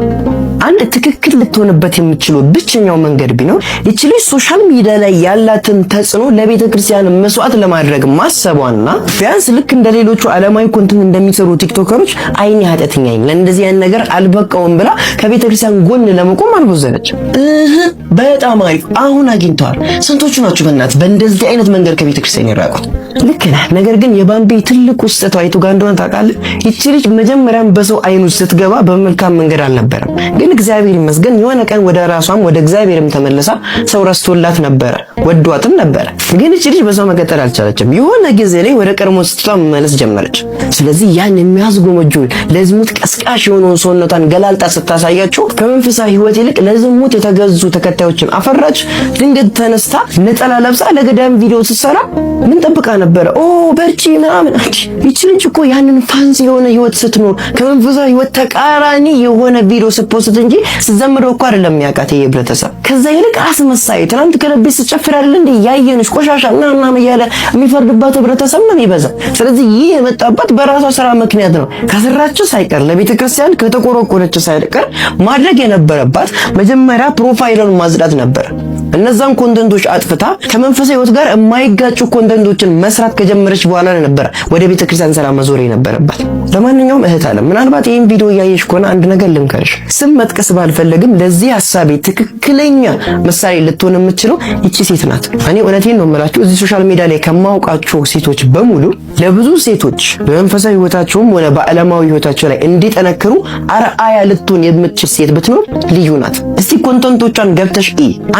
አንድ ትክክል ልትሆንበት የምትችለው ብቸኛው መንገድ ቢኖር ይቺ ልጅ ሶሻል ሚዲያ ላይ ያላትን ተጽዕኖ ለቤተ ክርስቲያን መስዋዕት ለማድረግ ማሰቧና ቢያንስ ልክ እንደ ሌሎቹ ዓለማዊ ኮንተንት እንደሚሰሩ ቲክቶከሮች አይኔ ኃጢአተኛ ነኝ ለእንደዚህ አይነት ነገር አልበቃውም ብላ ከቤተ ክርስቲያን ጎን ለመቆም አልቦዘነች። በጣም አሪፍ አሁን አግኝተዋል። ስንቶቹ ናችሁ በእናትህ በእንደዚህ አይነት መንገድ ከቤተ ክርስቲያን ይራቁት? ልክ ነህ። ነገር ግን የባምቢ ትልቁ ስህተቷ የቱ ጋር እንደሆነ ታውቃለህ? ይቺ ልጅ መጀመሪያም በሰው አይኑ ስትገባ በመልካም መንገድ አልነበረም። ግን እግዚአብሔር ይመስገን የሆነ ቀን ወደ ራሷም ወደ እግዚአብሔርም ተመለሳ ሰው ረስቶላት ነበረ፣ ወዷትም ነበረ። ግን ይቺ ልጅ በሰው መቀጠል አልቻለችም። የሆነ ጊዜ ላይ ወደ ቀድሞ ስትቷ መመለስ ጀመረች። ስለዚህ ያን የሚያስጎመጁን ለዝሙት ቀስቃሽ የሆነውን ሰውነቷን ገላልጣ ስታሳያቸው ከመንፈሳዊ ሕይወት ይልቅ ለዝሙት የተገዙ ተከታዮችን አፈራች። ድንገት ተነስታ ነጠላ ለብሳ ለገዳም ቪዲዮ ስትሰራ ምን ጠብቃ ነበረ? ኦ በርቺ ምናምን። ይቺ ልጅ እኮ ያንን ፋንሲ የሆነ ህይወት ስትኖር ከመንፈሳዊ ህይወት ተቃራኒ የሆነ ቪዲዮ ስትፖስት እንጂ ስትዘምረው እኮ አይደለም የሚያውቃት የህብረተሰብ። ከዛ ይልቅ አስመሳይ ትናንት ከለቤት ስትጨፍር አይደል እንዴ ያየንሽ ቆሻሻ ምናምን እያለ የሚፈርድባት ህብረተሰብ ነው የሚበዛ። ስለዚህ ይህ የመጣባት በራሷ ስራ ምክንያት ነው። ከሰራችው ሳይቀር ለቤተ ክርስቲያን ከተቆረቆረችው ሳይቀር ማድረግ የነበረባት መጀመሪያ ፕሮፋይሉን ማጽዳት ነበር። እነዛን ኮንተንቶች አጥፍታ ከመንፈሳዊ ህይወት ጋር የማይጋጩ ኮንተንቶችን መስራት ከጀመረች በኋላ ነበር ወደ ቤተ ክርስቲያን ሰላም መዞር የነበረባት። ለማንኛውም እህት አለም ምናልባት ይህን ቪዲዮ እያየሽ ከሆነ አንድ ነገር ልምከርሽ። ስም መጥቀስ ባልፈለግም ለዚህ ሐሳቤ ትክክለኛ ምሳሌ ልትሆን የምትችለው ይቺ ሴት ናት። እኔ እውነቴን ነው የምላችሁ እዚህ ሶሻል ሚዲያ ላይ ከማውቃቸው ሴቶች በሙሉ ለብዙ ሴቶች በመንፈሳዊ ህይወታቸውም ሆነ በዓለማዊ ህይወታቸው ላይ እንዲጠነክሩ አርአያ ልትሆን የምትችል ሴት ብትኖር ልዩ ናት። እስቲ ኮንተንቶቿን ገብተሽ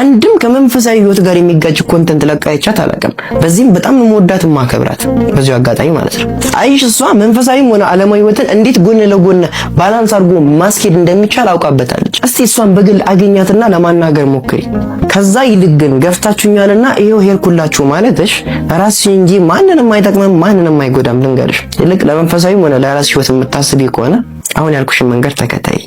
አንድም ከመንፈሳዊ ህይወት ጋር የሚጋጭ ኮንተንት ለቃይቻት አላውቅም። በዚህም በጣም የምወዳት ማከብራት በዚሁ አጋጣሚ ማለት ነው። አይሽ እሷ መንፈሳዊም ሆነ ዓለማዊ ህይወትን እንዴት ጎን ለጎን ባላንስ አድርጎ ማስኬድ እንደሚቻል አውቃበታለች። እስቲ እሷን በግል አገኛትና ለማናገር ሞክሪ። ከዛ ይልቅ ግን ገፍታችሁኛልና ይሄው ሄድኩላችሁ ማለትሽ ራስሽ እንጂ ማንንም አይጠቅምም፣ ማንንም አይጎዳም። ልንገርሽ፣ ይልቅ ለመንፈሳዊም ሆነ ለራስሽ ህይወት የምታስቢ ከሆነ አሁን ያልኩሽን መንገድ ተከታይ።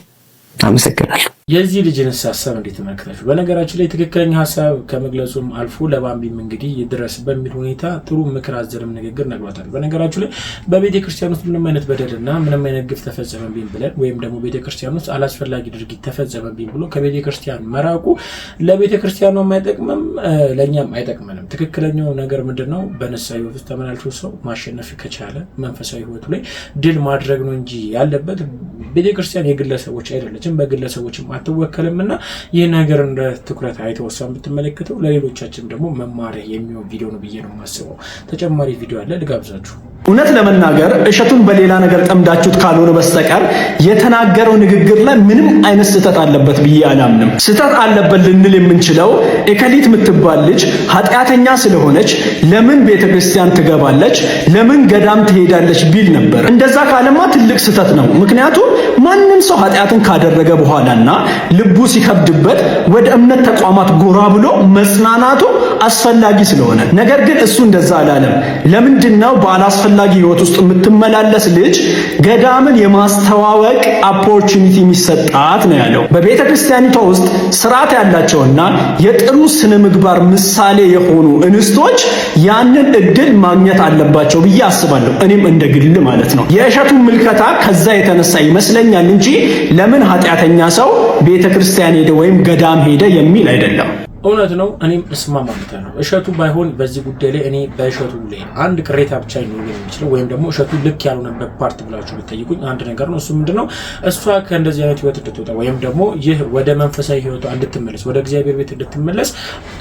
አመሰግናለሁ። የዚህ ልጅን ሐሳብ እንዴት ተመለከታችሁ? በነገራችን ላይ ትክክለኛ ሐሳብ ከመግለጹም አልፎ ለባምቢም እንግዲህ ይድረስ በሚል ሁኔታ ጥሩ ምክር አዘልም ንግግር ነግሯታል። በነገራችን ላይ በቤተክርስቲያን ውስጥ ምንም አይነት በደልና ምንም አይነት ግፍ ተፈጸመብኝ ብለን ወይም ደግሞ ቤተክርስቲያን ውስጥ አላስፈላጊ ድርጊት ተፈጸመብኝ ብሎ ከቤተክርስቲያን መራቁ ለቤተክርስቲያኗም አይጠቅምም፣ ለኛም አይጠቅመንም። ትክክለኛው ነገር ምንድነው? በንስሐ ህይወት ውስጥ ተመላልሶ ሰው ማሸነፍ ከቻለ መንፈሳዊ ህይወቱ ላይ ድል ማድረግ ነው እንጂ ያለበት ቤተክርስቲያን የግለሰቦች አይደለችም፣ በግለሰቦችም አትወከልምና ይህ ነገር እንደ ትኩረት አይተወሳም ብትመለከተው ለሌሎቻችን ደግሞ መማሪያ የሚሆን ቪዲዮ ነው ብዬ ነው የማስበው። ተጨማሪ ቪዲዮ አለ ልጋብዛችሁ። እውነት ለመናገር እሸቱን በሌላ ነገር ጠምዳችሁት ካልሆነ በስተቀር የተናገረው ንግግር ላይ ምንም አይነት ስህተት አለበት ብዬ አላምንም። ስህተት አለበት ልንል የምንችለው ኤከሊት የምትባል ልጅ ኃጢአተኛ ስለሆነች ለምን ቤተክርስቲያን ትገባለች፣ ለምን ገዳም ትሄዳለች ቢል ነበር። እንደዛ ካለማ ትልቅ ስህተት ነው። ምክንያቱም ማንም ሰው ኃጢአትን ካደረገ በኋላና ልቡ ሲከብድበት ወደ እምነት ተቋማት ጎራ ብሎ መጽናናቱ አስፈላጊ ስለሆነ፣ ነገር ግን እሱ እንደዛ አላለም። ለምንድነው ባላስፈላጊ ህይወት ውስጥ የምትመላለስ ልጅ ገዳምን የማስተዋወቅ ኦፖርቹኒቲ የሚሰጣት ነው ያለው። በቤተ ክርስቲያኒቷ ውስጥ ስርዓት ያላቸውና የጥሩ ስነ ምግባር ምሳሌ የሆኑ እንስቶች ያንን እድል ማግኘት አለባቸው ብዬ አስባለሁ። እኔም እንደ ግል ማለት ነው። የእሸቱ ምልከታ ከዛ የተነሳ ይመስለኛል እንጂ ለምን ኃጢአተኛ ሰው ቤተ ክርስቲያን ሄደ ወይም ገዳም ሄደ የሚል አይደለም። እውነት ነው። እኔም እስማማለታለሁ። እሸቱ ባይሆን በዚህ ጉዳይ ላይ እኔ በእሸቱ ላይ አንድ ቅሬታ ብቻ ሊኖር የሚችለው ወይም ደግሞ እሸቱ ልክ ያልሆነበት ፓርት ብላችሁ ብትጠይቁኝ አንድ ነገር ነው። እሱ ምንድነው? እሷ ከእንደዚህ አይነት ህይወት እንድትወጣ ወይም ደግሞ ይህ ወደ መንፈሳዊ ህይወቷ እንድትመለስ ወደ እግዚአብሔር ቤት እንድትመለስ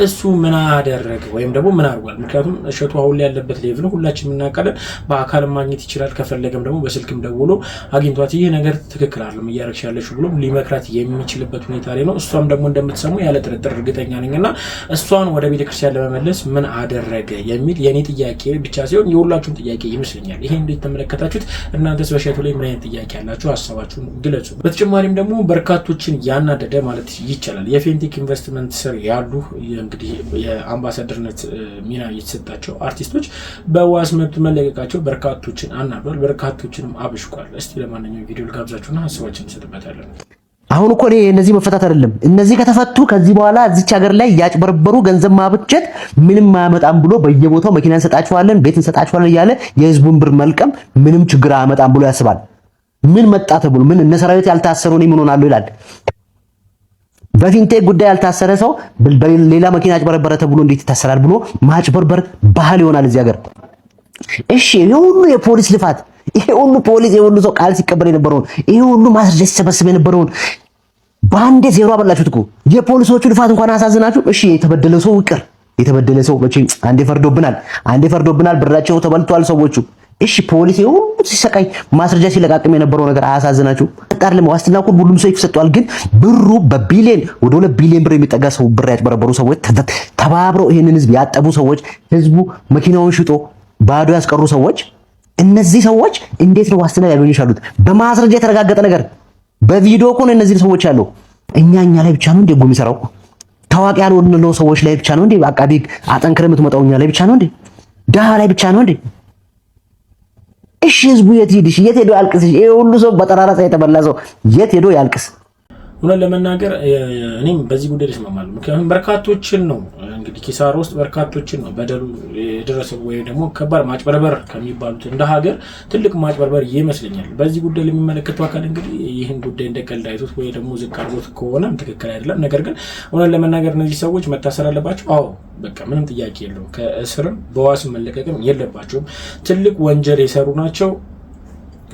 እሱ ምን አደረገ ወይም ደግሞ ምን አድርጓል? ምክንያቱም እሸቱ አሁን ላይ ያለበት ሌቭል ሁላችንም እናውቃለን። በአካል ማግኘት ይችላል፣ ከፈለገም ደግሞ በስልክም ደውሎ አግኝቷት ይህ ነገር ትክክል አይደለም እያደረግሽ ያለሽው ብሎ ሊመክራት የሚችልበት ሁኔታ ላይ ነው። እሷም ደግሞ እንደምትሰሙ ያለ ጥርጥር እርግጠኛ ነኝ እና እሷን ወደ ቤተክርስቲያን ለመመለስ ምን አደረገ የሚል የኔ ጥያቄ ብቻ ሳይሆን የሁላችሁም ጥያቄ ይመስለኛል። ይሄ እንዴት ተመለከታችሁት? እናንተስ በእሸቱ ላይ ምን አይነት ጥያቄ ያላችሁ ሐሳባችሁን ግለጹ። በተጨማሪም ደግሞ በርካቶችን ያናደደ ማለት ይቻላል የፌንቴክ ኢንቨስትመንት ስር ያሉ እንግዲህ የአምባሳደርነት ሚና የተሰጣቸው አርቲስቶች በዋስ መብት መለቀቃቸው በርካቶችን አናዷል፣ በርካቶችንም አብሽቋል። እስቲ ለማንኛውም ቪዲዮ ልጋብዛችሁና ሐሳባችንን እንሰጥበታለን። አሁን እኮ እነዚህ መፈታት አይደለም። እነዚህ ከተፈቱ ከዚህ በኋላ እዚች ሀገር ላይ ያጭበረበሩ ገንዘብ ማብቸት ምንም አያመጣም ብሎ በየቦታው መኪና እንሰጣቸዋለን፣ ቤት እንሰጣቸዋለን እያለ የህዝቡን ብር መልቀም ምንም ችግር አያመጣም ብሎ ያስባል። ምን መጣ ተብሎ ምን እነ ሰራዊት ያልታሰሩ ነው ምን ሆናሉ ይላል። በፊንቴክ ጉዳይ ያልታሰረ ሰው በሌላ መኪና አጭበረበረ ተብሎ እንዴት ይታሰራል ብሎ ማጭበርበር ባህል ይሆናል እዚህ ሀገር። እሺ ይሄ ሁሉ የፖሊስ ልፋት፣ ይሄ ሁሉ ፖሊስ የሁሉ ሰው ቃል ሲቀበል የነበረውን ይሄ ሁሉ ማስረጃ ሲሰበስብ የነበረውን በአንዴ ዜሮ አበላችሁት እኮ። የፖሊሶቹ ልፋት እንኳን አሳዝናችሁ። እሺ የተበደለ ሰው ይቅር፣ የተበደለ ሰው መቼ አንዴ ፈርዶብናል፣ ብራቸው ተበልቷል ሰዎቹ። እሺ ፖሊስ ሁሉ ሲሰቃይ ማስረጃ ሲለቃቅም የነበረው ነገር አያሳዝናችሁ? አጣር ለዋስትና እኮ ሁሉም ሰው ይሰጣል። ግን ብሩ በቢሊየን ወደ 2 ቢሊየን ብር የሚጠጋ ሰው ብር ያጭበረበሩ ሰዎች ተባብረው ይሄንን ህዝብ ያጠቡ ሰዎች፣ ህዝቡ መኪናውን ሽጦ ባዶ ያስቀሩ ሰዎች፣ እነዚህ ሰዎች እንዴት ነው ዋስትና ያገኙ ይችላሉት? በማስረጃ የተረጋገጠ ነገር በቪዲዮ እኮ ነው እነዚህ ሰዎች ያለው። እኛ ላይ ብቻ ነው እንዴ ጎ የሚሰራው? ታዋቂ ያልሆኑ ሰዎች ላይ ብቻ ነው እንዴ አቃቢ አጠንክረ የምትመጣው? እኛ ላይ ብቻ ነው እንዴ? ደሃ ላይ ብቻ ነው እንዴ? እሺ ህዝቡ የት ሄድሽ? የት ሄዶ ያልቅስ? ይሄ ሁሉ ሰው በጠራራ ፀሐይ የተበላ ሰው የት ሄዶ ያልቅስ? እውነት ለመናገር እኔም በዚህ ጉዳይ ተስማማለሁ። ምክንያቱም በርካቶችን ነው እንግዲህ ኪሳራ ውስጥ በርካቶችን ነው በደሉ የደረሰው ወይ ደግሞ ከባድ ማጭበርበር ከሚባሉት እንደ ሀገር ትልቅ ማጭበርበር ይመስለኛል። በዚህ ጉዳይ ለሚመለከተው አካል እንግዲህ ይህን ጉዳይ እንደቀልድ አይቶት ወይ ደግሞ ዝቅ አድርጎት ከሆነ ትክክል አይደለም። ነገር ግን እውነት ለመናገር እነዚህ ሰዎች መታሰር አለባቸው። አዎ በቃ ምንም ጥያቄ የለውም። ከእስርም በዋስ መለቀቅም የለባቸውም። ትልቅ ወንጀል የሰሩ ናቸው።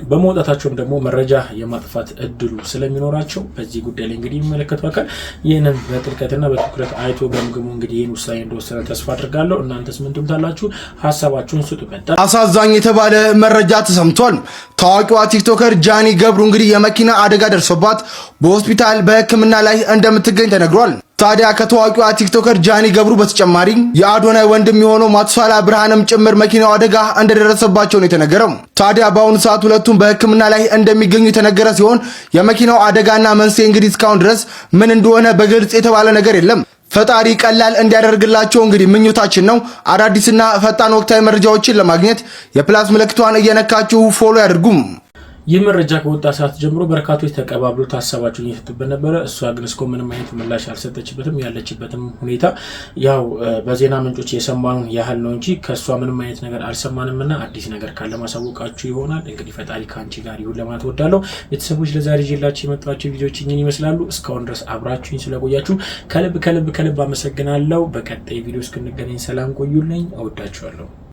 በመውጣታቸውም ደግሞ መረጃ የማጥፋት እድሉ ስለሚኖራቸው በዚህ ጉዳይ ላይ እንግዲህ የሚመለከቱ አካል ይህንን በጥልቀትና በትኩረት አይቶ ገምግሞ እንግዲህ ይህን ውሳኔ እንደወሰነ ተስፋ አድርጋለሁ። እናንተስ ምን ትሉታላችሁ? ሀሳባችሁን ስጡበት። አሳዛኝ የተባለ መረጃ ተሰምቷል። ታዋቂዋ ቲክቶከር ጃኒ ገብሩ እንግዲህ የመኪና አደጋ ደርሶባት በሆስፒታል በሕክምና ላይ እንደምትገኝ ተነግሯል። ታዲያ ከታዋቂዋ ቲክቶከር ጃኒ ገብሩ በተጨማሪ የአዶናይ ወንድም የሆነው ማቱሳላ ብርሃንም ጭምር መኪናው አደጋ እንደደረሰባቸው ነው የተነገረው። ታዲያ በአሁኑ ሰዓት ሁለቱም በሕክምና ላይ እንደሚገኙ የተነገረ ሲሆን የመኪናው አደጋና መንስኤ እንግዲህ እስካሁን ድረስ ምን እንደሆነ በግልጽ የተባለ ነገር የለም። ፈጣሪ ቀላል እንዲያደርግላቸው እንግዲህ ምኞታችን ነው። አዳዲስና ፈጣን ወቅታዊ መረጃዎችን ለማግኘት የፕላስ ምልክቷን እየነካችሁ ፎሎ ያድርጉም። ይህ መረጃ ከወጣ ሰዓት ጀምሮ በርካቶች ተቀባብሎ ታሰባቸውን እየሰጡበት ነበረ። እሷ ግን እስካሁን ምንም አይነት ምላሽ አልሰጠችበትም። ያለችበትም ሁኔታ ያው በዜና ምንጮች የሰማነውን ያህል ነው እንጂ ከእሷ ምንም አይነት ነገር አልሰማንምና አዲስ ነገር ካለ ማሳወቃችሁ ይሆናል። እንግዲህ ፈጣሪ ከአንቺ ጋር ይሁን ለማለት ወዳለሁ። ቤተሰቦች ለዛሬ ይዤላችሁ የመጣኋቸው ቪዲዮዎች እኚህን ይመስላሉ። እስካሁን ድረስ አብራችሁኝ ስለቆያችሁ ከልብ አመሰግናለሁ። በቀጣይ ቪዲዮ እስክንገናኝ ሰላም ቆዩልኝ። እወዳችኋለሁ።